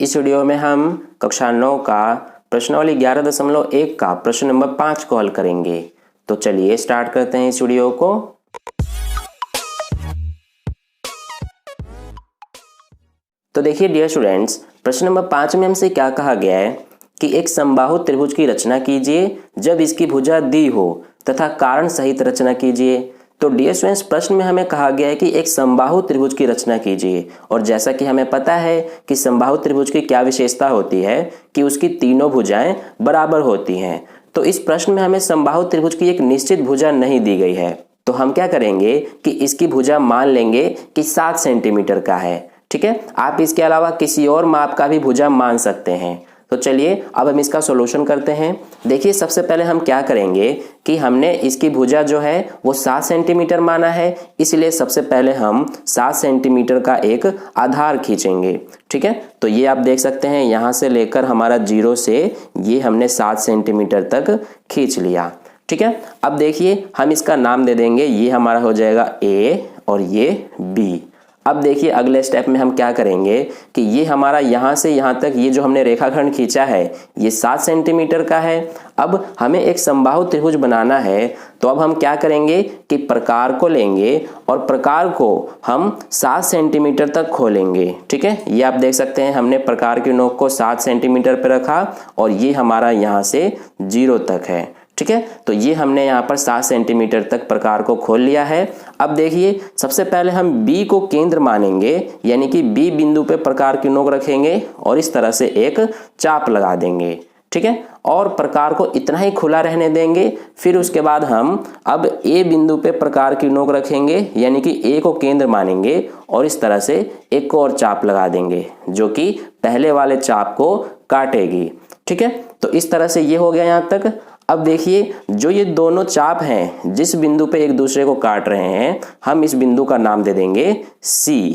इस वीडियो में हम कक्षा 9 का प्रश्नावली 11.1 का प्रश्न नंबर 5 को हल करेंगे। तो चलिए स्टार्ट करते हैं इस वीडियो को। तो देखिए डियर स्टूडेंट्स, प्रश्न नंबर 5 में हमसे क्या कहा गया है कि एक समबाहु त्रिभुज की रचना कीजिए जब इसकी भुजा दी हो तथा कारण सहित रचना कीजिए। तो डियर स्टूडेंट्स, प्रश्न में हमें कहा गया है कि एक समबाहु त्रिभुज की रचना कीजिए, और जैसा कि हमें पता है कि समबाहु त्रिभुज की क्या विशेषता होती है कि उसकी तीनों भुजाएं बराबर होती हैं। तो इस प्रश्न में हमें समबाहु त्रिभुज की एक निश्चित भुजा नहीं दी गई है, तो हम क्या करेंगे कि इसकी भुजा मान लेंगे कि 7 सेंटीमीटर का है। ठीक है, आप इसके अलावा किसी और माप का भी भुजा मान सकते हैं। तो चलिए अब हम इसका सॉल्यूशन करते हैं। देखिए सबसे पहले हम क्या करेंगे कि हमने इसकी भुजा जो है वो 7 सेंटीमीटर माना है, इसलिए सबसे पहले हम 7 सेंटीमीटर का एक आधार खींचेंगे। ठीक है, तो ये आप देख सकते हैं यहाँ से लेकर हमारा 0 से ये हमने 7 सेंटीमीटर तक खींच लिया। ठीक है, अब देखिए हम इसका नाम दे देंगे, ये हमारा हो जाएगा A और ये B। अब देखिए अगले स्टेप में हम क्या करेंगे कि ये हमारा यहाँ से यहाँ तक ये जो हमने रेखाखंड खींचा है ये 7 सेंटीमीटर का है। अब हमें एक समबाहु त्रिभुज बनाना है, तो अब हम क्या करेंगे कि प्रकार को लेंगे और प्रकार को हम 7 सेंटीमीटर तक खोलेंगे। ठीक है, ये आप देख सकते हैं हमने प्रकार की नोक को 7 सेंटीमीटर पर रखा और ये हमारा यहाँ से 0 तक है। ठीक है, तो ये हमने यहाँ पर 7 सेंटीमीटर तक प्रकार को खोल लिया है। अब देखिए सबसे पहले हम B को केंद्र मानेंगे, यानी कि B बिंदु पे प्रकार की नोक रखेंगे और इस तरह से एक चाप लगा देंगे। ठीक है, और प्रकार को इतना ही खुला रहने देंगे। फिर उसके बाद हम अब A बिंदु पे प्रकार की नोक रखेंगे, यानी कि A को केंद्र मानेंगे और इस तरह से एक और चाप लगा देंगे जो कि पहले वाले चाप को काटेगी। ठीक है, तो इस तरह से ये हो गया यहाँ तक। अब देखिए जो ये दोनों चाप हैं जिस बिंदु पे एक दूसरे को काट रहे हैं, हम इस बिंदु का नाम दे देंगे C।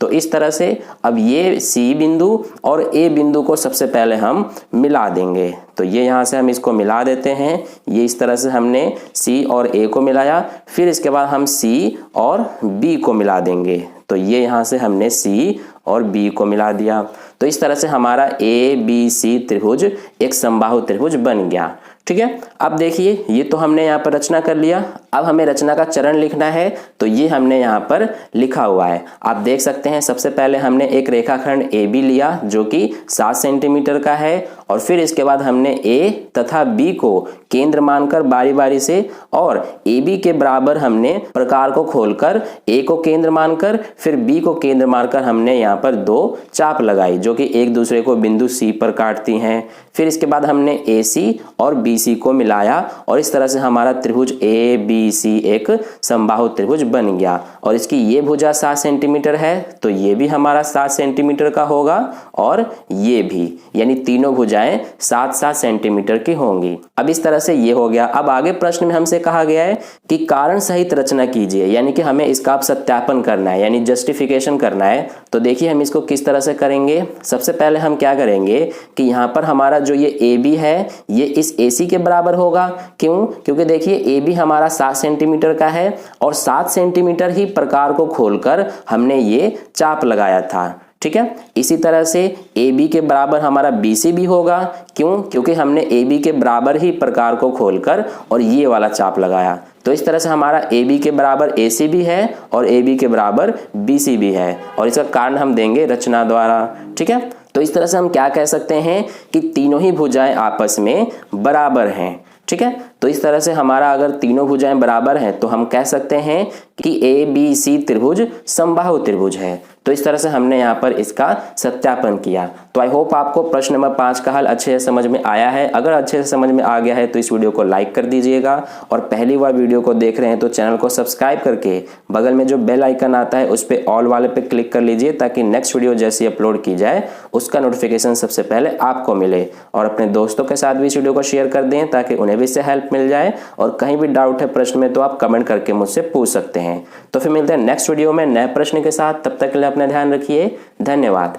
तो इस तरह से अब ये C बिंदु और A बिंदु को सबसे पहले हम मिला देंगे। तो ये यहाँ से हम इसको मिला देते हैं, ये इस तरह से हमने C और A को मिलाया। फिर इसके बाद हम C और B को मिला देंगे, तो ये यहाँ से हमने C और B को मिला दिया। तो इस तरह से हमारा ABC त्रिभुज एक समबाहु त्रिभुज बन गया। ठीक है, अब देखिए ये तो हमने यहाँ पर रचना कर लिया। अब हमें रचना का चरण लिखना है, तो ये हमने यहाँ पर लिखा हुआ है। आप देख सकते हैं सबसे पहले हमने एक रेखाखंड AB लिया जो कि 7 सेंटीमीटर का है, और फिर इसके बाद हमने A तथा B को केंद्र मानकर बारी बारी से और AB के बराबर हमने प्रकार को खोलकर A को केंद्र मानकर फिर B को केंद्र मानकर हमने यहाँ पर 2 चाप लगाई जो कि एक दूसरे को बिंदु C पर काटती हैं। फिर इसके बाद हमने AC और BC को मिलाया और इस तरह से हमारा त्रिभुज ABC एक समबाहु त्रिभुज बन गया। और इसकी ये भुजा 7 सेंटीमीटर है, तो ये भी हमारा 7 सेंटीमीटर का होगा और ये भी, यानी तीनों भुजाएं 7-7 सेंटीमीटर की होंगी। अब इस तरह से ये हो गया। अब आगे प्रश्न में हमसे कहा गया है कि कारण सहित रचना कीजिए, यानी कि हमें इसका अब सत्यापन करना है, यानी जस्टिफिकेशन करना है। तो देखिए हम इसको किस तरह से करेंगे। सबसे पहले हम क्या करेंगे कि यहाँ पर हमारा जो ये AB है ये इस AC के बराबर होगा। क्यों? क्योंकि देखिए AB हमारा 7 सेंटीमीटर का है और 7 सेंटीमीटर ही प्रकार को खोलकर हमने ये चाप लगाया था। ठीक है, इसी तरह से AB के बराबर हमारा BC भी होगा। क्यों? क्योंकि हमने AB के बराबर ही प्रकार को खोलकर और ये वाला चाप लगाया। तो इस तरह से हमारा AB के बराबर AC भी है और AB के बराबर BC भी है, और इसका कारण हम देंगे रचना द्वारा। ठीक है, तो इस तरह से हम क्या कह सकते हैं कि तीनों ही भुजाएं आपस में बराबर हैं। ठीक है, तो इस तरह से हमारा अगर तीनों भुजाएं बराबर हैं तो हम कह सकते हैं कि ABC त्रिभुज समबाहु त्रिभुज है। तो इस तरह से हमने यहाँ पर इसका सत्यापन किया। तो आई होप आपको प्रश्न नंबर 5 का हल अच्छे से समझ में आया है। अगर अच्छे से समझ में आ गया है तो इस वीडियो को लाइक कर दीजिएगा, और पहली बार वीडियो को देख रहे हैं तो चैनल को सब्सक्राइब करके बगल में जो बेल आइकन आता है उस पर ऑल वाले पे क्लिक कर लीजिए, ताकि नेक्स्ट वीडियो जैसी अपलोड की जाए उसका नोटिफिकेशन सबसे पहले आपको मिले। और अपने दोस्तों के साथ भी इस वीडियो को शेयर कर दें ताकि उन्हें भी इससे हेल्प मिल जाए। और कहीं भी डाउट है प्रश्न में तो आप कमेंट करके मुझसे पूछ सकते हैं। तो फिर मिलते हैं नेक्स्ट वीडियो में नए प्रश्न के साथ। तब तक के लिए अपना ध्यान रखिए। धन्यवाद।